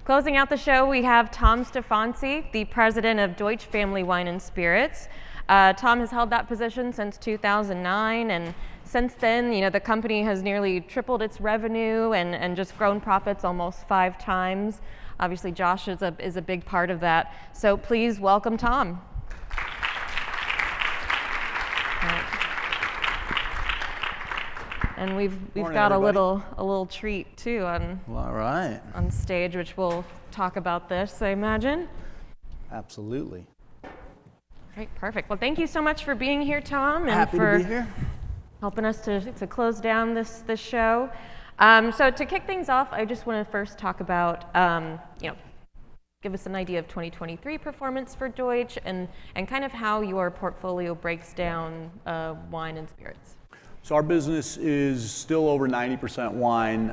Closing out the show, we have Tom Steffanci, the president of Deutsch Family Wine Spirits. Tom has held that position since 2009, and since then, the company has nearly tripled its revenue and just grown profits almost 5 times. Obviously, Josh is a big part of that. So please welcome Tom. And we've got everybody. a little treat too on stage, which we'll talk about this, I imagine. Absolutely. Great, perfect. Well, thank you so much for being here, Tom, and Happy for to be here. helping us to close down this show. So to kick things off, I just want to first talk about give us an idea of 2023 performance for Deutsch and kind of how your portfolio breaks down wine and spirits. So our business is still over 90% wine.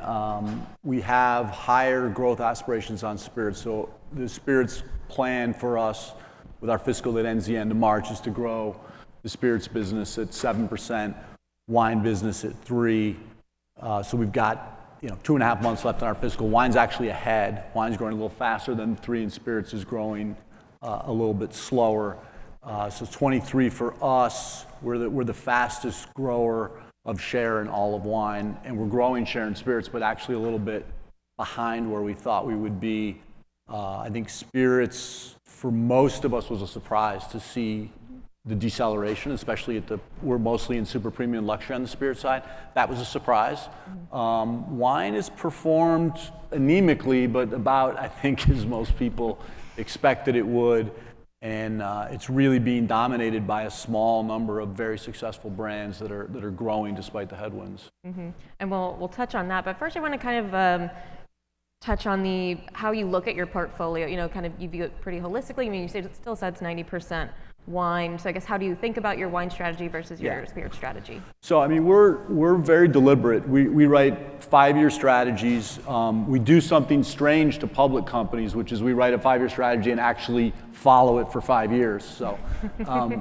We have higher growth aspirations on spirits. So the spirits plan for us with our fiscal that ends the end of March is to grow the spirits business at 7%, wine business at 3%. So we've got 2.5 months left in our fiscal. Wine's actually ahead. Wine's growing a little faster than 3%, and spirits is growing a little bit slower. So 23 for us, we're the fastest grower of share in all of wine, and we're growing share in spirits, but actually a little bit behind where we thought we would be. I think spirits, for most of us, was a surprise to see the deceleration, especially we're mostly in super premium luxury on the spirit side. That was a surprise. Wine has performed anemically, but about, I think, as most people expected it would. And it's really being dominated by a small number of very successful brands that are growing despite the headwinds. Mm-hmm. And we'll touch on that. But first, I want to kind of touch on how you look at your portfolio. Kind of you view it pretty holistically. I mean, you still said it's 90% wine. So I guess how do you think about your wine strategy versus your spirit strategy? So I mean, we're very deliberate. We write 5-year strategies. We do something strange to public companies, which is we write a 5-year strategy and actually follow it for 5 years. So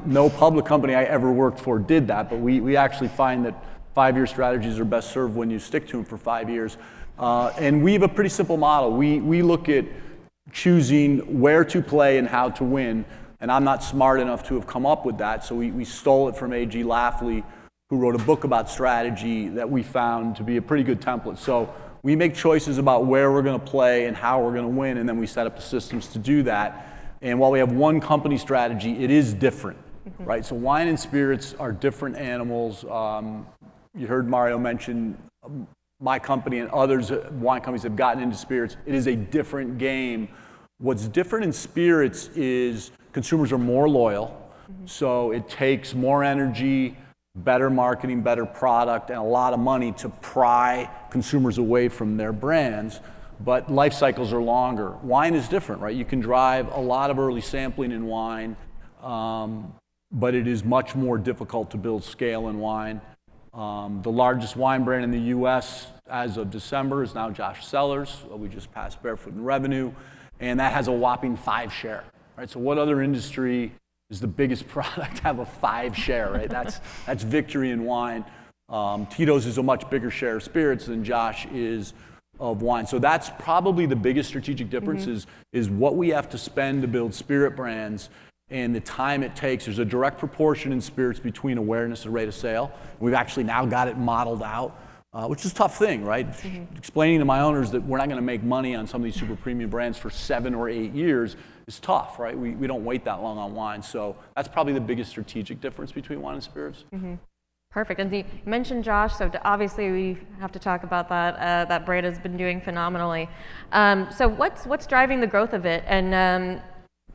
no public company I ever worked for did that, but we actually find that 5-year strategies are best served when you stick to them for 5 years. And we have a pretty simple model. We look at choosing where to play and how to win. And I'm not smart enough to have come up with that, so we stole it from A.G. Lafley, who wrote a book about strategy that we found to be a pretty good template. So we make choices about where we're going to play and how we're going to win, and then we set up the systems to do that. And while we have one company strategy, it is different, right? So wine and spirits are different animals. You heard Mario mention my company and others wine companies have gotten into spirits. It is a different game. What's different in spirits is consumers are more loyal, so it takes more energy, better marketing, better product, and a lot of money to pry consumers away from their brands, but life cycles are longer. Wine is different, right? You can drive a lot of early sampling in wine, but it is much more difficult to build scale in wine. The largest wine brand in the U.S. as of December is now Josh Cellars. We just passed Barefoot in revenue, and that has a whopping 5 share. Right, so what other industry is the biggest product to have a 5 share, right? That's victory in wine. Tito's is a much bigger share of spirits than Josh is of wine. So that's probably the biggest strategic difference is what we have to spend to build spirit brands and the time it takes. There's a direct proportion in spirits between awareness and rate of sale. We've actually now got it modeled out, which is a tough thing, right? Explaining to my owners that we're not going to make money on some of these super premium brands for 7 or 8 years is tough, right? We don't wait that long on wine. So that's probably the biggest strategic difference between wine and spirits. Mm-hmm. Perfect. And you mentioned Josh, so obviously we have to talk about that. That brand has been doing phenomenally. So what's driving the growth of it, and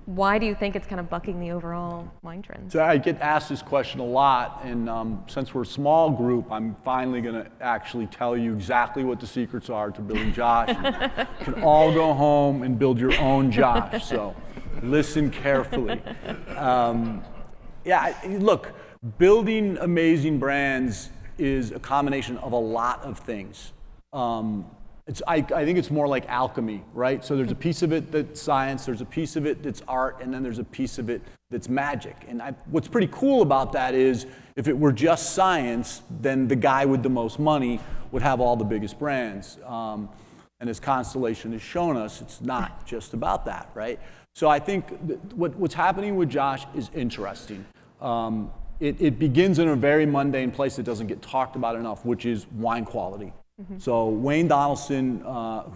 why do you think it's kind of bucking the overall wine trends? So I get asked this question a lot, and since we're a small group, I'm finally going to actually tell you exactly what the secrets are to building Josh. You can all go home and build your own Josh, so listen carefully. Look, building amazing brands is a combination of a lot of things. I think it's more like alchemy, right? So there's a piece of it that's science, there's a piece of it that's art, and then there's a piece of it that's magic. And what's pretty cool about that is if it were just science, then the guy with the most money would have all the biggest brands. And as Constellation has shown us, it's not just about that, right? So I think what's happening with Josh is interesting. It begins in a very mundane place that doesn't get talked about enough, which is wine quality. So Wayne Donaldson,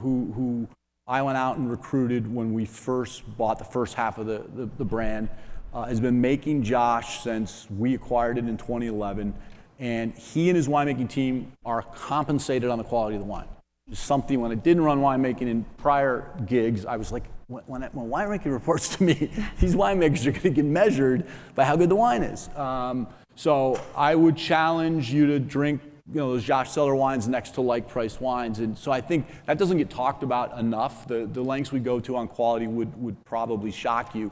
who I went out and recruited when we first bought the first half of the brand, has been making Josh since we acquired it in 2011. And he and his winemaking team are compensated on the quality of the wine. It's something, when I didn't run winemaking in prior gigs, I was like, when winemaking reports to me, these winemakers are going to get measured by how good the wine is. So I would challenge you to drink those Josh Cellars wines next to like-priced wines. And so I think that doesn't get talked about enough. The lengths we go to on quality would probably shock you.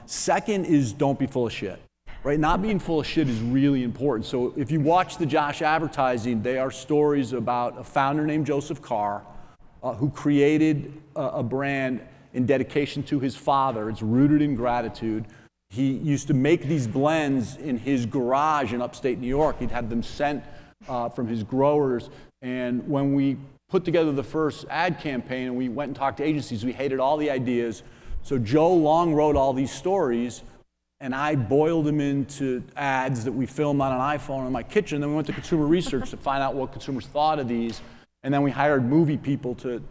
Second is don't be full of shit. Right? Not being full of shit is really important. So if you watch the Josh advertising, they are stories about a founder named Joseph Carr who created a brand in dedication to his father. It's rooted in gratitude. He used to make these blends in his garage in upstate New York. He'd had them sent from his growers. And when we put together the first ad campaign and we went and talked to agencies, we hated all the ideas. So Joe Long wrote all these stories, and I boiled them into ads that we filmed on an iPhone in my kitchen. Then we went to consumer research to find out what consumers thought of these. And then we hired movie people to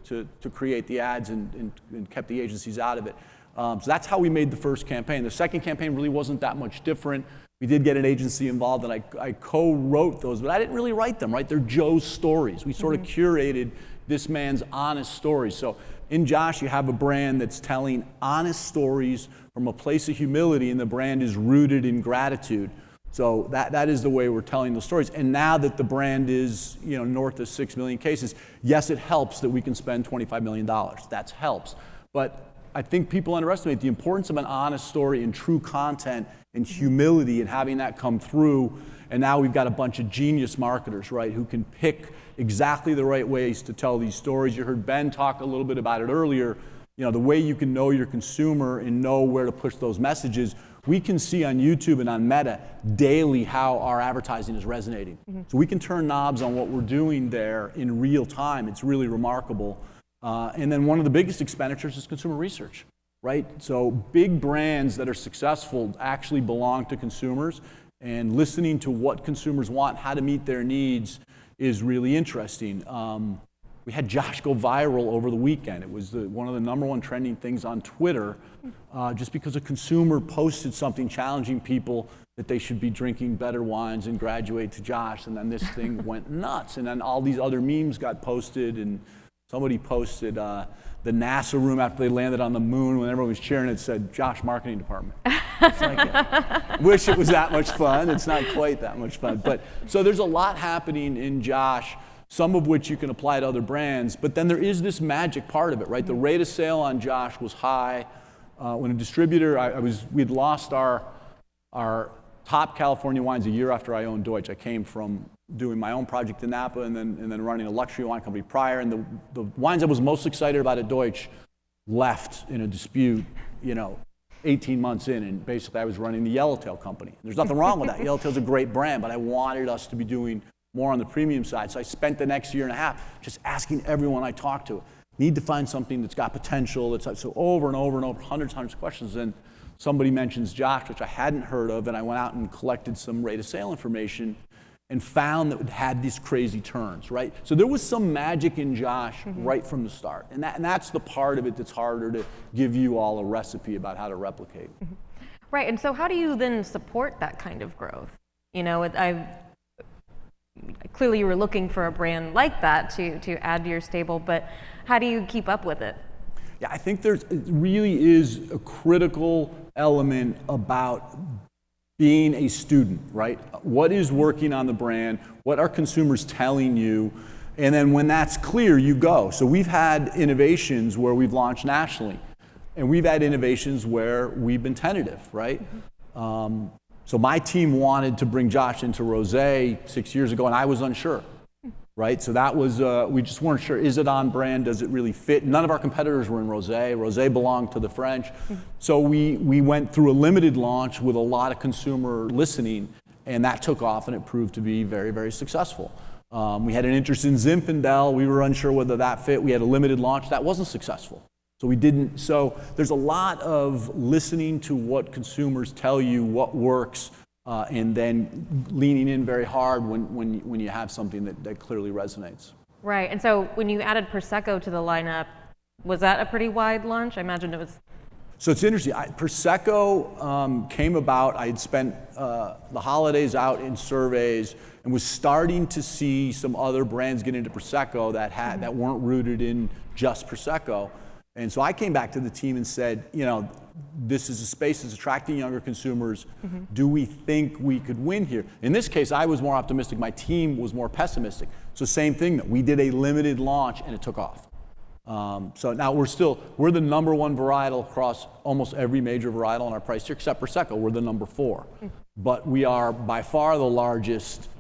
create the ads and kept the agencies out of it. So that's how we made the first campaign. The second campaign really wasn't that much different. We did get an agency involved, and I co-wrote those, but I didn't really write them, right? They're Joe's stories. We sort of curated this man's honest stories. So in Josh, you have a brand that's telling honest stories from a place of humility, and the brand is rooted in gratitude. So that is the way we're telling the stories. And now that the brand is north of 6 million cases, yes, it helps that we can spend $25 million. That helps. But I think people underestimate the importance of an honest story and true content and humility and having that come through. And now we've got a bunch of genius marketers, right, who can pick exactly the right ways to tell these stories. You heard Ben talk a little bit about it earlier. The way you can know your consumer and know where to push those messages. We can see on YouTube and on Meta daily how our advertising is resonating. So we can turn knobs on what we're doing there in real time. It's really remarkable. And then one of the biggest expenditures is consumer research, right? So big brands that are successful actually belong to consumers, and listening to what consumers want, how to meet their needs is really interesting. We had Josh go viral over the weekend. It was one of the #1 trending things on Twitter, just because a consumer posted something challenging people that they should be drinking better wines and graduate to Josh, and then this thing went nuts. And then all these other memes got posted, and somebody posted the NASA room after they landed on the moon when everyone was cheering. It said, Josh Marketing Department. It's like, wish it was that much fun. It's not quite that much fun. But so there's a lot happening in Josh, some of which you can apply to other brands. But then there is this magic part of it, right? The rate of sale on Josh was high. When a distributor, we'd lost our top California wines a year after I owned Deutsch. I came from doing my own project in Napa and then running a luxury wine company prior. And the wines I was most excited about at Deutsch left in a dispute, 18 months in. And basically I was running the Yellowtail company. There's nothing wrong with that. Yellowtail's a great brand, but I wanted us to be doing more on the premium side. So I spent the next year and a half just asking everyone I talked to, need to find something that's got potential. So over and over and over, hundreds of questions. And somebody mentions Josh, which I hadn't heard of, and I went out and collected some rate of sale information and found that it had these crazy turns, right? So there was some magic in Josh right from the start. And that's the part of it that's harder to give you all a recipe about how to replicate. Right, and so how do you then support that kind of growth? Clearly you were looking for a brand like that to add to your stable, but how do you keep up with it? Yeah, I think it really is a critical element about being a student, right? What is working on the brand? What are consumers telling you? And then when that's clear, you go. So we've had innovations where we've launched nationally, and we've had innovations where we've been tentative, right? So my team wanted to bring Josh into Rosé 6 years ago, and I was unsure, right? So that was, we just weren't sure. Is it on brand? Does it really fit? None of our competitors were in Rosé. Rosé belonged to the French. So we went through a limited launch with a lot of consumer listening, and that took off, and it proved to be very, very successful. We had an interest in Zinfandel. We were unsure whether that fit. We had a limited launch. That wasn't successful. So we didn't. So there's a lot of listening to what consumers tell you, what works, and then leaning in very hard when you have something that clearly resonates. Right. And so when you added Prosecco to the lineup, was that a pretty wide launch? I imagine it was. So it's interesting. Prosecco came about. I had spent the holidays out in surveys and was starting to see some other brands get into Prosecco that weren't rooted in just Prosecco. And so I came back to the team and said, this is a space that's attracting younger consumers. Do we think we could win here? In this case, I was more optimistic. My team was more pessimistic. So same thing, that we did a limited launch and it took off. So now we're the number one varietal across almost every major varietal in our price tier, except Prosecco. We're the number 4. But we are by far the largest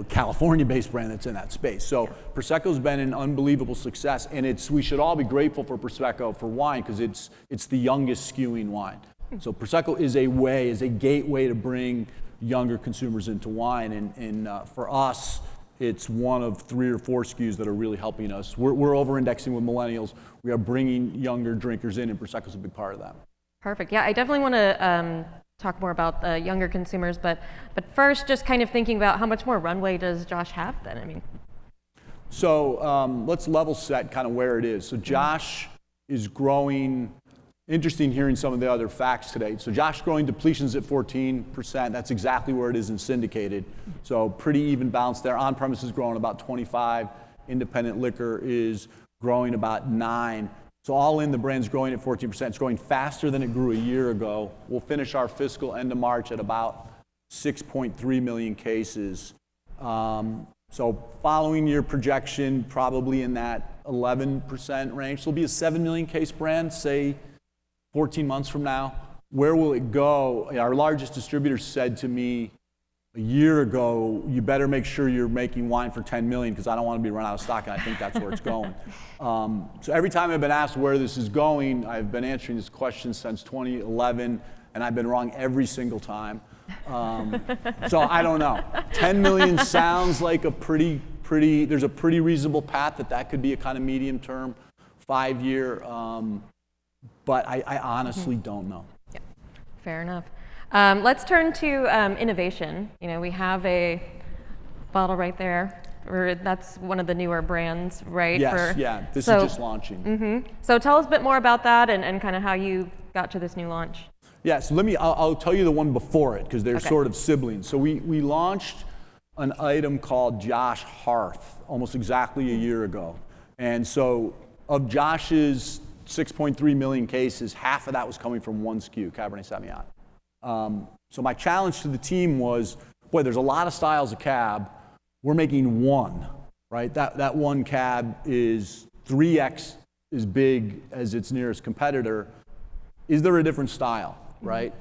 California-based brand that's in that space. So Prosecco's been an unbelievable success, and we should all be grateful for Prosecco for wine because it's the youngest skewing wine. So Prosecco is a gateway to bring younger consumers into wine, and for us, it's one of 3 or 4 SKUs that are really helping us. We're over-indexing with millennials. We are bringing younger drinkers in, and Prosecco's a big part of that. Perfect. Yeah, I definitely want to talk more about younger consumers, but first, just kind of thinking about how much more runway does Josh have then? So let's level set kind of where it is. So Josh is growing. Interesting hearing some of the other facts today. So Josh growing depletions at 14%. That's exactly where it is in syndicated. So pretty even balance there. On-premise is growing about 25. Independent liquor is growing about 9. So all in, the brand's growing at 14%. It's growing faster than it grew a year ago. We'll finish our fiscal end of March at about 6.3 million cases. So following your projection, probably in that 11% range. So it'll be a 7 million case brand, say 14 months from now. Where will it go? Our largest distributor said to me a year ago, you better make sure you're making wine for 10 million because I don't want to be run out of stock, and I think that's where it's going. So every time I've been asked where this is going, I've been answering this question since 2011, and I've been wrong every single time. So I don't know. 10 million sounds like there's a pretty reasonable path that could be a kind of medium term, 5-year, but I honestly don't know. Yeah, fair enough. Let's turn to innovation. We have a bottle right there. That's one of the newer brands, right? Yes, this is just launching. So tell us a bit more about that and kind of how you got to this new launch. Yeah, so I'll tell you the one before it because they're sort of siblings. So we launched an item called Josh Hearth almost exactly a year ago. And so of Josh's 6.3 million cases, half of that was coming from one SKU, Cabernet Sauvignon. So my challenge to the team was, there's a lot of styles of cab. We're making one, right? That one cab is 3x as big as its nearest competitor. Is there a different style, right?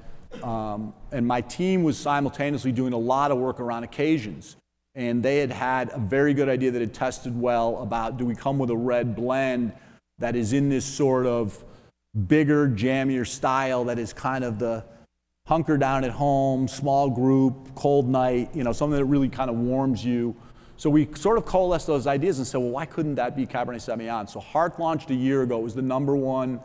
And my team was simultaneously doing a lot of work around occasions. And they had a very good idea that had tested well about, do we come with a red blend that is in this sort of bigger, jammier style that is kind of the hunker down at home, small group, cold night, something that really kind of warms you. So we sort of coalesced those ideas and said, why couldn't that be Cabernet Sauvignon? So Hearth launched a year ago. It was the number 1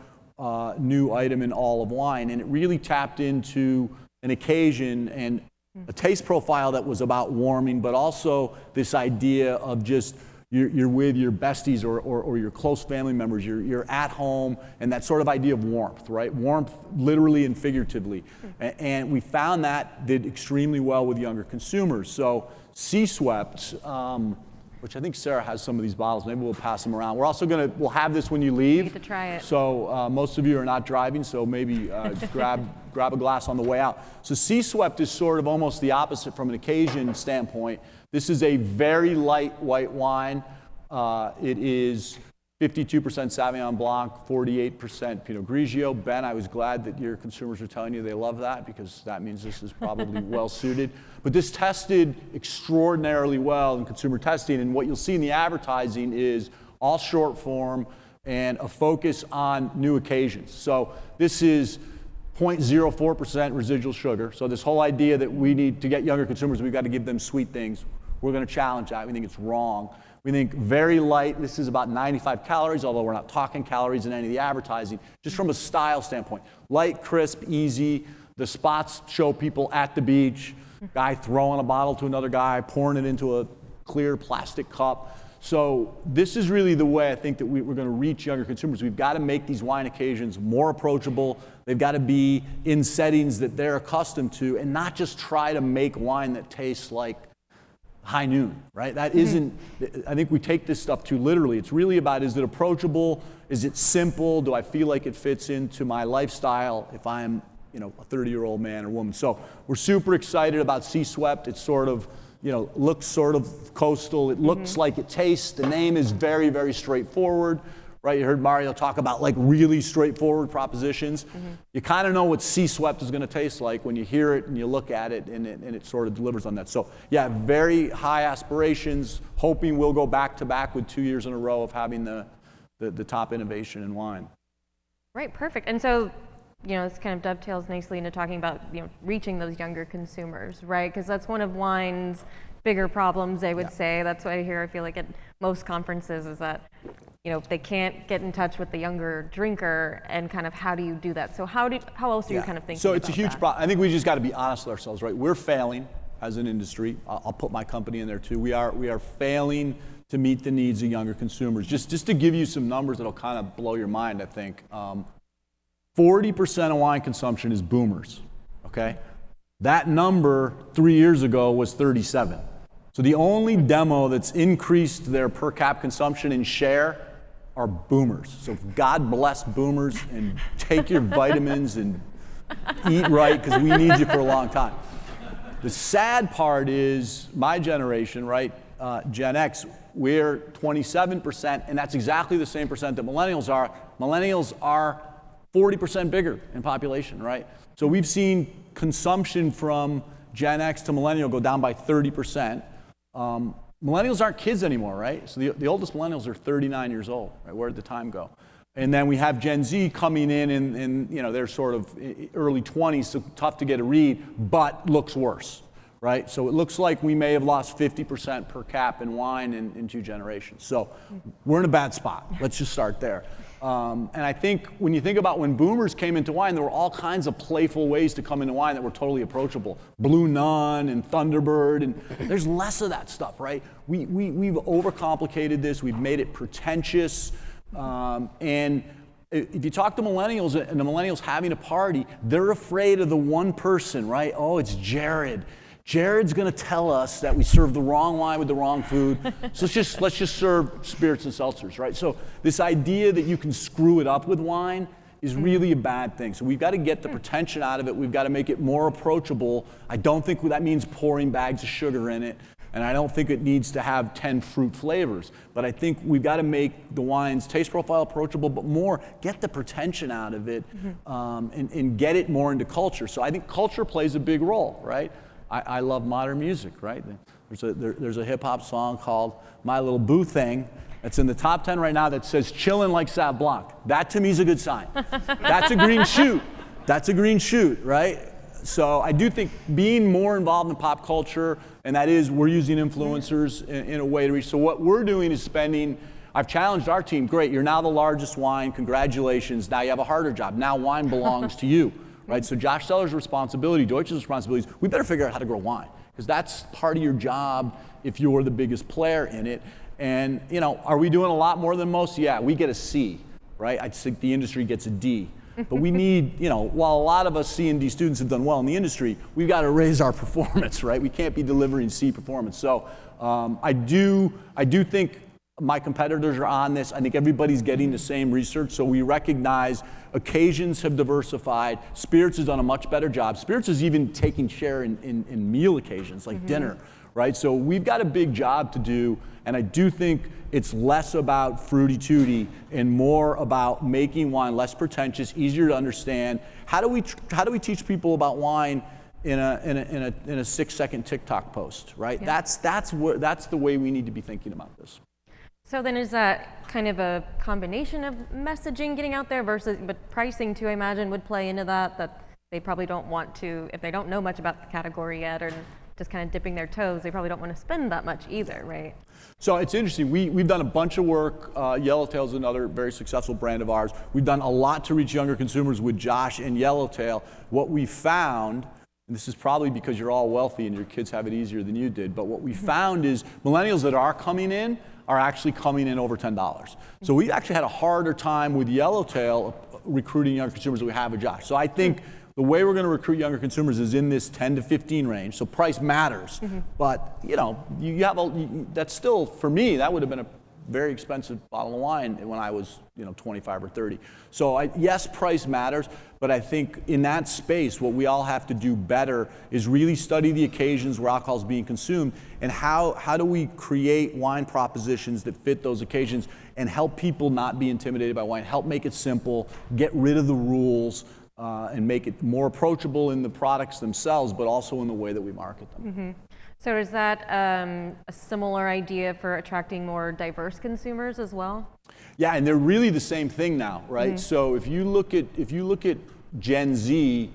new item in all of wine, and it really tapped into an occasion and a taste profile that was about warming, but also this idea of just you're with your besties or your close family members, you're at home, and that sort of idea of warmth, right? Warmth literally and figuratively. And we found that did extremely well with younger consumers. So Sea Swept, which I think Sarah has some of these bottles. Maybe we'll pass them around. We'll have this when you leave. You get to try it. So most of you are not driving, so maybe just grab a glass on the way out. So Sea Swept is sort of almost the opposite from an occasion standpoint. This is a very light white wine. It is 52% Sauvignon Blanc, 48% Pinot Grigio. Ben, I was glad that your consumers are telling you they love that because that means this is probably well suited. But this tested extraordinarily well in consumer testing, and what you'll see in the advertising is all short form and a focus on new occasions. So this is 0.04% residual sugar. So this whole idea that we need to get younger consumers, we've got to give them sweet things. We're going to challenge that. We think it's wrong. We think very light, this is about 95 calories, although we're not talking calories in any of the advertising, just from a style standpoint. Light, crisp, easy. The spots show people at the beach, guy throwing a bottle to another guy, pouring it into a clear plastic cup. So this is really the way I think that we're going to reach younger consumers. We've got to make these wine occasions more approachable. They've got to be in settings that they're accustomed to, and not just try to make wine that tastes like high noon, right? That isn't, I think we take this stuff too literally. It's really about, is it approachable? Is it simple? Do I feel like it fits into my lifestyle if I'm, a 30-year-old man or woman? So we're super excited about Sea Swept. It's sort of, looks sort of coastal. It looks like it tastes. The name is very, very straightforward, right? You heard Mario talk about like really straightforward propositions. You kind of know what Sea Swept is going to taste like when you hear it and you look at it, and it sort of delivers on that. So yeah, very high aspirations, hoping we'll go back to back with 2 years in a row of having the top innovation in wine. Right, perfect. And so, this kind of dovetails nicely into talking about, reaching those younger consumers, right? Because that's one of wine's bigger problems, they would say. That's what I feel like at most conferences is that, they can't get in touch with the younger drinker, and kind of how do you do that? So how else are you kind of thinking So it's about a huge that? problem. I think we just got to be honest with ourselves, right? We're failing as an industry. I'll put my company in there too. We are failing to meet the needs of younger consumers. Just to give you some numbers that'll kind of blow your mind, I think. 40% of wine consumption is boomers, okay? That number 3 years ago was 37. So the only demo that's increased their per cap consumption in share are boomers. So God bless boomers, and take your vitamins and eat right, because we need you for a long time. The sad part is my generation, right, Gen X, we're 27%, and that's exactly the same percent that millennials are. Millennials are 40% bigger in population, right? So we've seen consumption from Gen X to millennial go down by 30%. Millennials aren't kids anymore, right? So the oldest millennials are 39 years old, right? Where did the time go? And then we have Gen Z coming in, and they're sort of early 20s, so tough to get a read, but looks worse, right? So it looks like we may have lost 50% per cap in wine in 2 generations. So we're in a bad spot. Let's just start there. And I think when you think about when boomers came into wine, there were all kinds of playful ways to come into wine that were totally approachable. Blue Nun and Thunderbird, and there's less of that stuff, right? We've overcomplicated this. We've made it pretentious. And if you talk to millennials, and the millennials having a party, they're afraid of the one person, right? Oh, it's Jared. Jared's going to tell us that we served the wrong wine with the wrong food. So let's just serve spirits and seltzers, right? So this idea that you can screw it up with wine is really a bad thing. So we've got to get the pretension out of it. We've got to make it more approachable. I don't think that means pouring bags of sugar in it, and I don't think it needs to have 10 fruit flavors. But I think we've got to make the wine's taste profile approachable, but more get the pretension out of it, and get it more into culture. So I think culture plays a big role, right? I love modern music, right? There's a hip hop song called My Little Boo Thing that's in the top 10 right now that says chillin' like Sauv Blanc. That to me is a good sign. That's a green shoot. That's a green shoot, right? So I do think being more involved in pop culture, and that is we're using influencers in a way to reach. So what we're doing is I've challenged our team, great, you're now the largest wine, congratulations, now you have a harder job. Now wine belongs to you. Right, so Josh Cellars' responsibility, Deutsch's responsibility is we better figure out how to grow wine, because that's part of your job if you're the biggest player in it. And are we doing a lot more than most? Yeah, we get a C, right? I think the industry gets a D. But we need, while a lot of us C&D students have done well in the industry, we've got to raise our performance, right? We can't be delivering C performance. So I do think my competitors are on this. I think everybody's getting the same research, so we recognize occasions have diversified. Spirits has done a much better job. Spirits is even taking share in meal occasions, like dinner, right? So we've got a big job to do, and I do think it's less about fruity tooty and more about making wine less pretentious, easier to understand. How do we teach people about wine in a 6-second TikTok post, right? Yeah. That's the way we need to be thinking about this. So then is that kind of a combination of messaging getting out there but pricing too, I imagine, would play into that they probably don't want to, if they don't know much about the category yet, or just kind of dipping their toes, they probably don't want to spend that much either, right? So it's interesting. We've done a bunch of work. Yellowtail is another very successful brand of ours. We've done a lot to reach younger consumers with Josh and Yellowtail. What we found, and this is probably because you're all wealthy and your kids have it easier than you did, but what we found is millennials that are coming in are actually coming in over $10. So we actually had a harder time with Yellowtail recruiting younger consumers than we have with Josh. So I think the way we're going to recruit younger consumers is in this 10 to 15 range. So price matters, but you know, that's still, for me, that would have been a very expensive bottle of wine when I was, 25 or 30. So yes, price matters, but I think in that space, what we all have to do better is really study the occasions where alcohol is being consumed, and how do we create wine propositions that fit those occasions and help people not be intimidated by wine, help make it simple, get rid of the rules, and make it more approachable in the products themselves, but also in the way that we market them. So is that a similar idea for attracting more diverse consumers as well? Yeah, and they're really the same thing now, right? So if you look at Gen Z,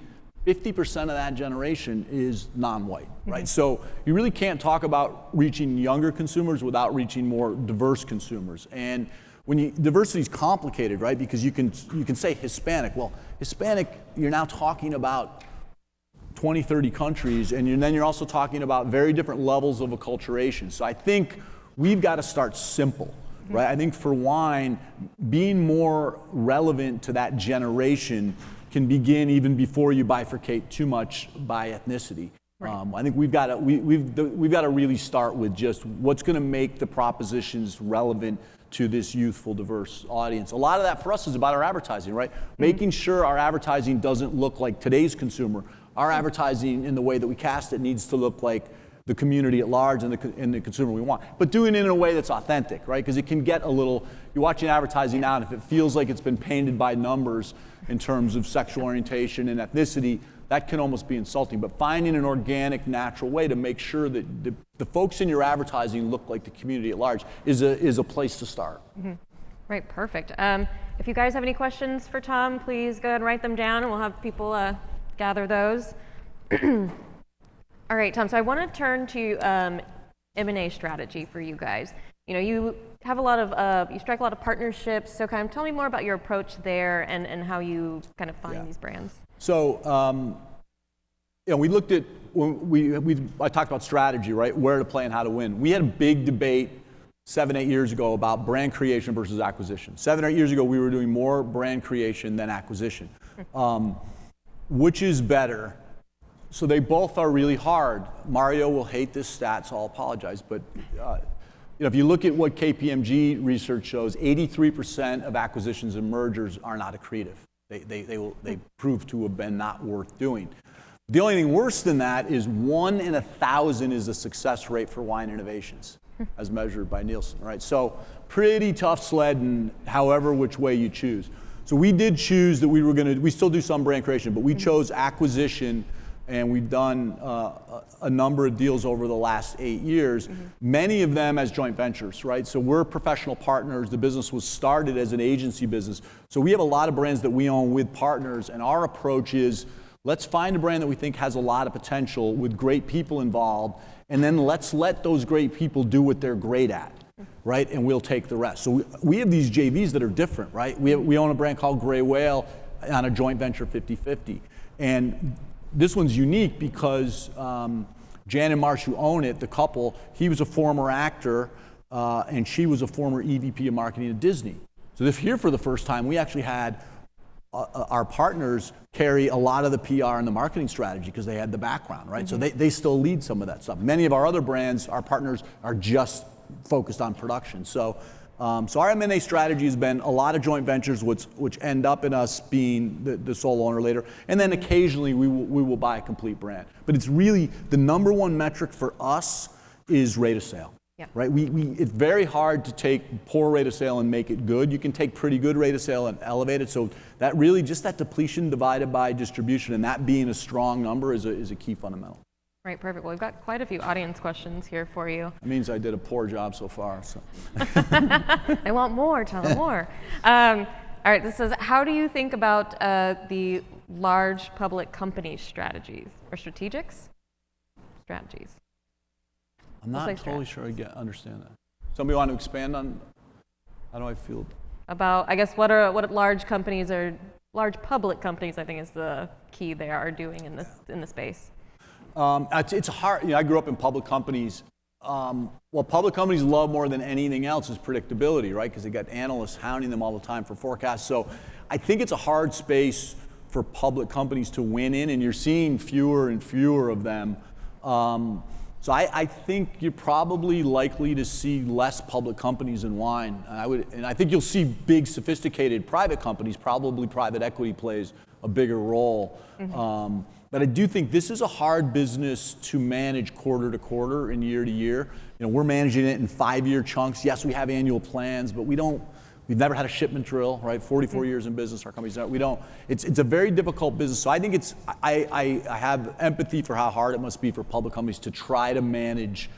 50% of that generation is non-white, right? So you really can't talk about reaching younger consumers without reaching more diverse consumers. And diversity is complicated, right? Because you can say Hispanic. Well, Hispanic, you're now talking about 20, 30 countries, and then you're also talking about very different levels of acculturation. So I think we've got to start simple, right? I think for wine, being more relevant to that generation can begin even before you bifurcate too much by ethnicity. Right. I think we've got to really start with just what's going to make the propositions relevant to this youthful, diverse audience. A lot of that for us is about our advertising, right? Making sure our advertising doesn't look like today's consumer. Our advertising, in the way that we cast it, needs to look like the community at large and the consumer we want. But doing it in a way that's authentic, right? Because it can get a little, you're watching advertising now, and if it feels like it's been painted by numbers in terms of sexual orientation and ethnicity, that can almost be insulting. But finding an organic, natural way to make sure that the folks in your advertising look like the community at large is a place to start. Right, perfect. If you guys have any questions for Tom, please go ahead and write them down, and we'll have people gather those. All right, Tom, so I want to turn to M&A strategy for you guys. You have you strike a lot of partnerships, so kind of tell me more about your approach there and how you kind of find these brands. So, we looked at, I talked about strategy, right? Where to play and how to win. We had a big debate 7-8 years ago about brand creation versus acquisition. 7 or 8 years ago, we were doing more brand creation than acquisition. Which is better? So they both are really hard. Mario will hate this stat, so I'll apologize. But if you look at what KPMG research shows, 83% of acquisitions and mergers are not accretive. They prove to have been not worth doing. The only thing worse than that is 1 in 1,000 is the success rate for wine innovations, as measured by Nielsen, right? So pretty tough sledding, however which way you choose. So we did choose that we still do some brand creation, but we chose acquisition, and we've done a number of deals over the last 8 years, many of them as joint ventures, right? So we're professional partners. The business was started as an agency business. So we have a lot of brands that we own with partners, and our approach is, let's find a brand that we think has a lot of potential with great people involved, and then let's let those great people do what they're great at. Right, and we'll take the rest. So we have these JVs that are different, right? We own a brand called Gray Whale on a joint venture 50-50. And this one's unique because Jan and Marsh, who own it, the couple, he was a former actor and she was a former EVP of marketing at Disney. So here for the first time, we actually had our partners carry a lot of the PR and the marketing strategy because they had the background, right? So they still lead some of that stuff. Many of our other brands, our partners are just focused on production. So our M&A strategy has been a lot of joint ventures, which end up in us being the sole owner later, and then occasionally we will buy a complete brand. But it's really the number one metric for us is rate of sale. Yeah. Right? It's very hard to take poor rate of sale and make it good. You can take pretty good rate of sale and elevate it. So that really, just that depletion divided by distribution and that being a strong number is a key fundamental. Right, perfect. Well, we've got quite a few audience questions here for you. It means I did a poor job so far. So. I want more, Tom, more. All right, this says, how do you think about the large public company strategies or strategics? strategies? I'm not totally sure I understand that. Somebody want to expand on how do I feel? About, I guess, what large companies are, large public companies, I think is the key they are doing in the space. It's hard. I grew up in public companies. What public companies love more than anything else is predictability, right? Because they got analysts hounding them all the time for forecasts. So I think it's a hard space for public companies to win in, and you're seeing fewer and fewer of them. So I think you're probably likely to see less public companies in wine. And I think you'll see big, sophisticated private companies. Probably private equity plays a bigger role. Mm-hmm. But I do think this is a hard business to manage quarter to quarter and year to year. We're managing it in 5-year chunks. Yes, we have annual plans, but we've never had a shipment drill, right? 44 years in business, our company's not. It's a very difficult business. So I think I have empathy for how hard it must be for public companies to try to manage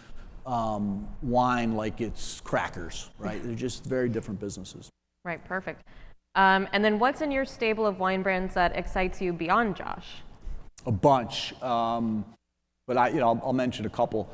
wine like it's crackers, right? They're just very different businesses. Right, perfect. And then what's in your stable of wine brands that excites you beyond Josh? A bunch, but I'll mention a couple.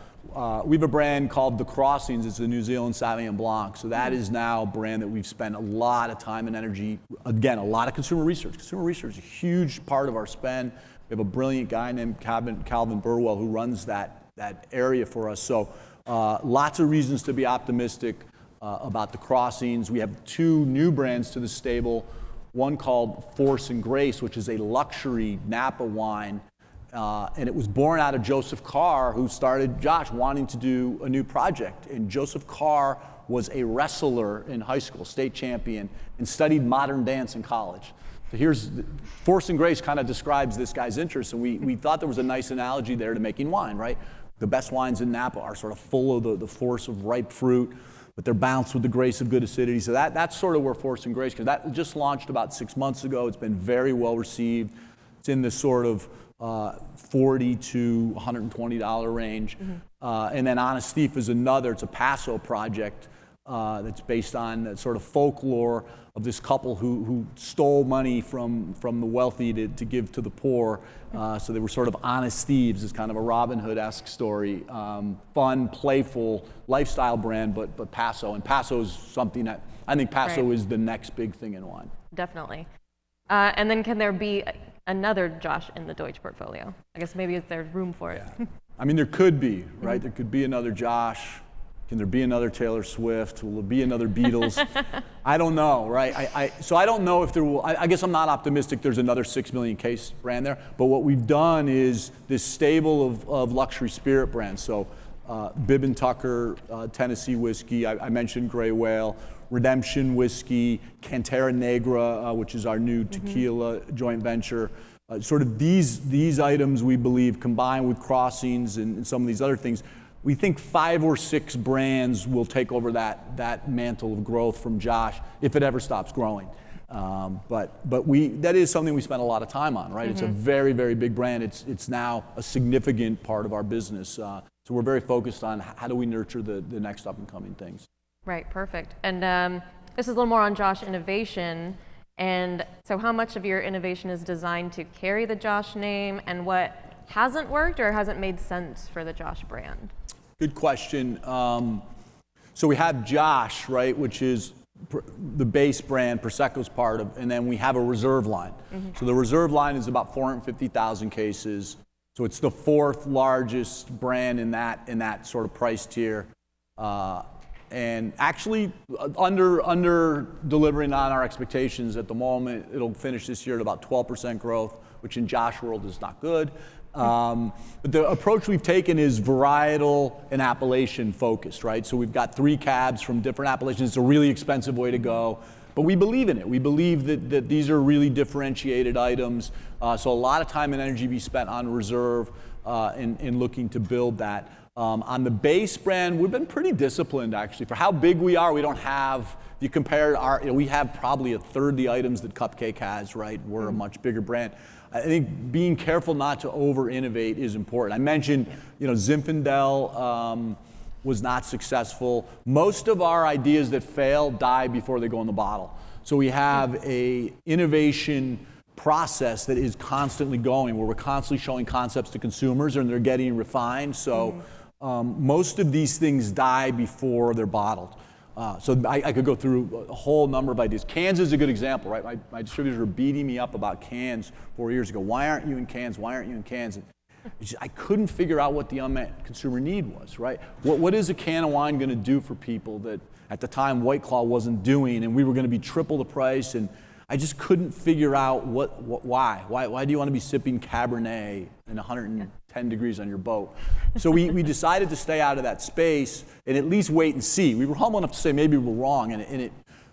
We have a brand called The Crossings. It's a New Zealand Sauvignon Blanc. So that is now a brand that we've spent a lot of time and energy. Again, a lot of consumer research. Consumer research is a huge part of our spend. We have a brilliant guy named Calvin Burwell who runs that area for us. So lots of reasons to be optimistic about The Crossings. We have 2 new brands to the stable. One called Force and Grace, which is a luxury Napa wine. And it was born out of Joseph Carr, who started Josh wanting to do a new project. And Joseph Carr was a wrestler in high school, state champion, and studied modern dance in college. So Force and Grace kind of describes this guy's interest. And we thought there was a nice analogy there to making wine, right? The best wines in Napa are sort of full of the force of ripe fruit, but they're balanced with the grace of good acidity. So that's sort of where Force and Grace, because that just launched about 6 months ago. It's been very well received. It's in this sort of $40 to $120 range. Mm-hmm. And then Honest Thief is another. It's a Paso project that's based on the sort of folklore of this couple who stole money from the wealthy to give to the poor. So they were sort of honest thieves. It's kind of a Robin Hood-esque story. Fun, playful lifestyle brand, but Paso. And Paso is something that I think Paso is the next big thing in wine. Definitely. And then can there be another Josh in the Deutsch portfolio? I guess maybe there's room for it. Yeah. I mean, there could be, right? There could be another Josh. Can there be another Taylor Swift? Will there be another Beatles? I don't know, right? So I don't know if there will. I guess I'm not optimistic there's another 6 million case brand there. But what we've done is this stable of luxury spirit brands. So Bibb & Tucker, Tennessee whiskey. I mentioned Gray Whale. Redemption Whiskey, Cantera Negra, which is our new tequila joint venture. Sort of these items we believe combined with Crossings and some of these other things, we think 5 or 6 brands will take over that mantle of growth from Josh if it ever stops growing. But that is something we spend a lot of time on, right? Mm-hmm. It's a very, very big brand. It's now a significant part of our business. So we're very focused on how do we nurture the next up and coming things. Right, perfect. And this is a little more on Josh innovation. And so how much of your innovation is designed to carry the Josh name, and what hasn't worked or hasn't made sense for the Josh brand? Good question. So we have Josh, right, which is the base brand, Prosecco's part of, and then we have a reserve line. Mm-hmm. So the reserve line is about 450,000 cases. So it's the 4th largest brand in that sort of price tier. And actually under delivering on our expectations at the moment. It'll finish this year at about 12% growth, which in Josh world is not good. But the approach we've taken is varietal and appellation focused, right? So we've got 3 cabs from different appellations. It's a really expensive way to go, but we believe in it. We believe that these are really differentiated items. So a lot of time and energy be spent on reserve in looking to build that. On the base brand, we've been pretty disciplined actually. For how big we are, we don't have, if you compare we have probably a third the items that Cupcake has, right? We're a much bigger brand. I think being careful not to over-innovate is important. I mentioned, Zinfandel was not successful. Most of our ideas that fail die before they go in the bottle. So we have a innovation process that is constantly going, where we're constantly showing concepts to consumers and they're getting refined. So most of these things die before they're bottled. So I could go through a whole number of ideas. Cans is a good example, right? My distributors were beating me up about cans 4 years ago. Why aren't you in cans? Why aren't you in cans? And I couldn't figure out what the unmet consumer need was, right? What is a can of wine going to do for people that at the time White Claw wasn't doing, and we were going to be triple the price? And I just couldn't figure out why. Why do you want to be sipping Cabernet in 110 degrees on your boat? So we decided to stay out of that space and at least wait and see. We were humble enough to say maybe we were wrong, and it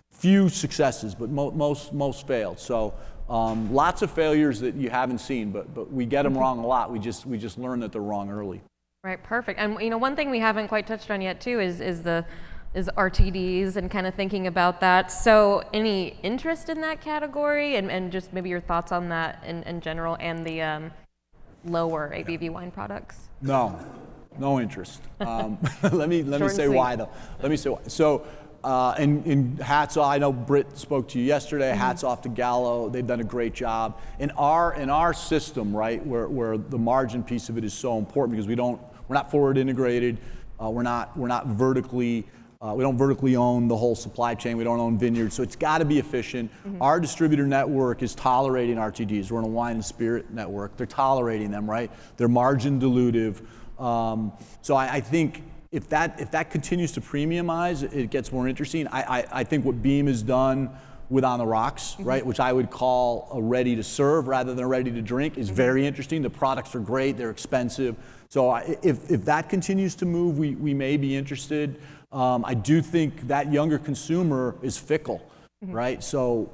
few successes, but most failed. So lots of failures that you haven't seen, but we get them wrong a lot. We just learn that they're wrong early. Right, perfect. And one thing we haven't quite touched on yet too is RTDs and kind of thinking about that. So any interest in that category and just maybe your thoughts on that in general and the lower ABV wine products? No interest. Let me say why though. Let me say why. So and hats off, I know Britt spoke to you yesterday, hats off to Gallo, they've done a great job. In our system, right, where the margin piece of it is so important because we're not forward integrated, we're not vertically we don't vertically own the whole supply chain. We don't own vineyards, so it's got to be efficient. Our distributor network is tolerating RTDs. We're in a wine and spirit network. They're tolerating them, right? They're margin dilutive. So I think if that continues to premiumize, it gets more interesting. I think what Beam has done with On the Rocks, right, which I would call a ready to serve rather than a ready to drink, is very interesting. The products are great. They're expensive. So if that continues to move, we may be interested. I do think that younger consumer is fickle, right? So,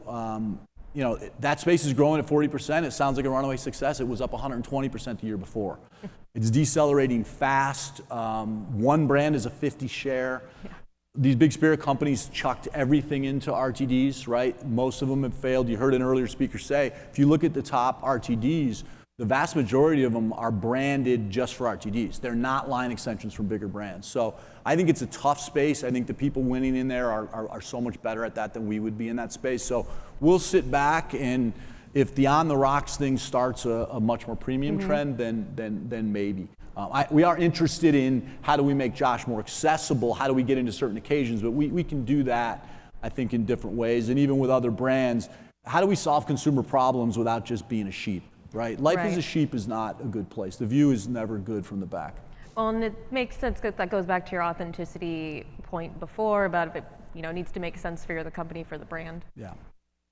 that space is growing at 40%. It sounds like a runaway success. It was up 120% the year before. It's decelerating fast. One brand is a 50 share. Yeah. These big spirit companies chucked everything into RTDs, right? Most of them have failed. You heard an earlier speaker say, if you look at the top RTDs, the vast majority of them are branded just for RTDs. They're not line extensions from bigger brands. So I think it's a tough space. I think the people winning in there are so much better at that than we would be in that space. So we'll sit back, and if the On the Rocks thing starts a much more premium trend, then maybe. We are interested in how do we make Josh more accessible, how do we get into certain occasions, but we can do that, I think, in different ways. And even with other brands, how do we solve consumer problems without just being a sheep? Right? Life as a sheep is not a good place. The view is never good from the back. Well, and it makes sense because that goes back to your authenticity point before about if it needs to make sense for the company, for the brand. Yeah.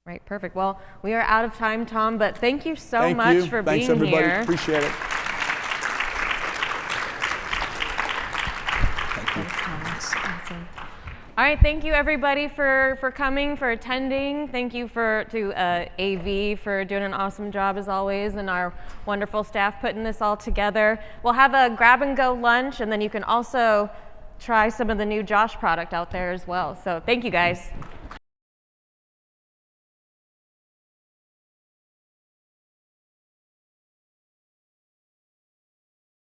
Right, perfect. Well, we are out of time, Tom, but thank you so much for being here. Thanks, everybody. Appreciate it. Thanks, Tom. Awesome. All right, thank you everybody for coming, for attending. Thank you to AV for doing an awesome job as always, and our wonderful staff putting this all together. We'll have a grab and go lunch, and then you can also try some of the new Josh product out there as well. So thank you guys.